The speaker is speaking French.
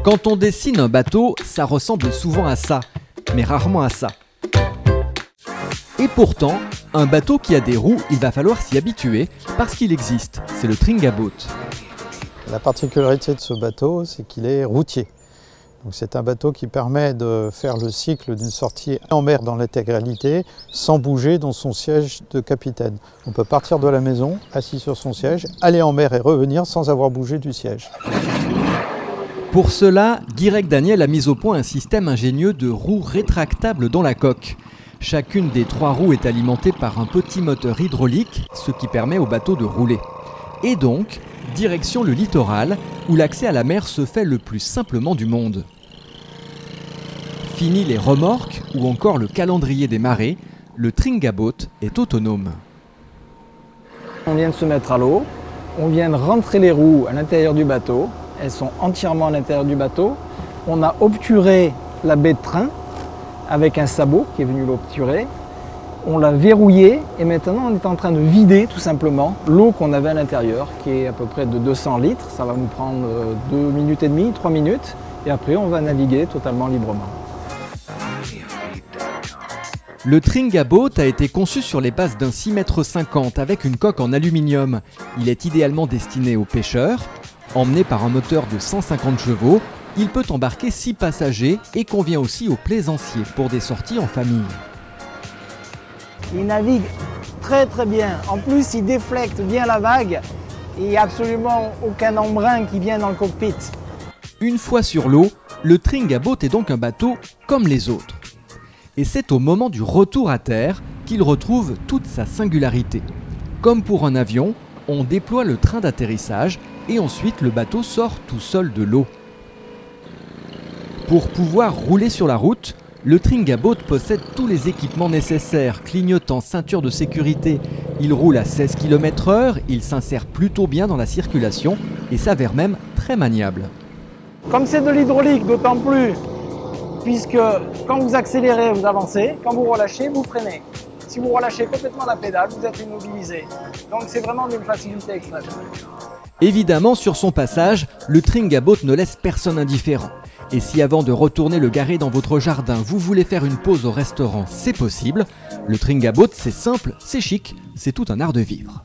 Quand on dessine un bateau, ça ressemble souvent à ça, mais rarement à ça. Et pourtant, un bateau qui a des roues, il va falloir s'y habituer parce qu'il existe, c'est le Tringaboat. La particularité de ce bateau, c'est qu'il est routier. C'est un bateau qui permet de faire le cycle d'une sortie en mer dans l'intégralité sans bouger dans son siège de capitaine. On peut partir de la maison, assis sur son siège, aller en mer et revenir sans avoir bougé du siège. Pour cela, Guirec Daniel a mis au point un système ingénieux de roues rétractables dans la coque. Chacune des 3 roues est alimentée par un petit moteur hydraulique, ce qui permet au bateau de rouler. Et donc, direction le littoral, où l'accès à la mer se fait le plus simplement du monde. Fini les remorques ou encore le calendrier des marées, le Tringaboat est autonome. On vient de se mettre à l'eau, on vient de rentrer les roues à l'intérieur du bateau, elles sont entièrement à l'intérieur du bateau. On a obturé la baie de train avec un sabot qui est venu l'obturer. On l'a verrouillé et maintenant on est en train de vider tout simplement l'eau qu'on avait à l'intérieur, qui est à peu près de 200 litres. Ça va nous prendre 2 minutes et demie, 3 minutes et après on va naviguer totalement librement. Le Tringaboat a été conçu sur les bases d'un 6,50 m avec une coque en aluminium. Il est idéalement destiné aux pêcheurs. Emmené par un moteur de 150 chevaux, il peut embarquer 6 passagers et convient aussi aux plaisanciers pour des sorties en famille. Il navigue très bien. En plus, il déflecte bien la vague et il n'y a absolument aucun embrun qui vient dans le cockpit. Une fois sur l'eau, le Tringaboat est donc un bateau comme les autres. Et c'est au moment du retour à terre qu'il retrouve toute sa singularité. Comme pour un avion, on déploie le train d'atterrissage et ensuite le bateau sort tout seul de l'eau. Pour pouvoir rouler sur la route, le Tringaboat possède tous les équipements nécessaires, clignotants, ceinture de sécurité. Il roule à 16 km/h, il s'insère plutôt bien dans la circulation et s'avère même très maniable. Comme c'est de l'hydraulique, d'autant plus, puisque quand vous accélérez, vous avancez, quand vous relâchez, vous freinez. Si vous relâchez complètement la pédale, vous êtes immobilisé. Donc c'est vraiment d'une facilité extrême. Évidemment, sur son passage, le Tringaboat ne laisse personne indifférent. Et si avant de retourner le garer dans votre jardin, vous voulez faire une pause au restaurant, c'est possible. Le Tringaboat, c'est simple, c'est chic, c'est tout un art de vivre.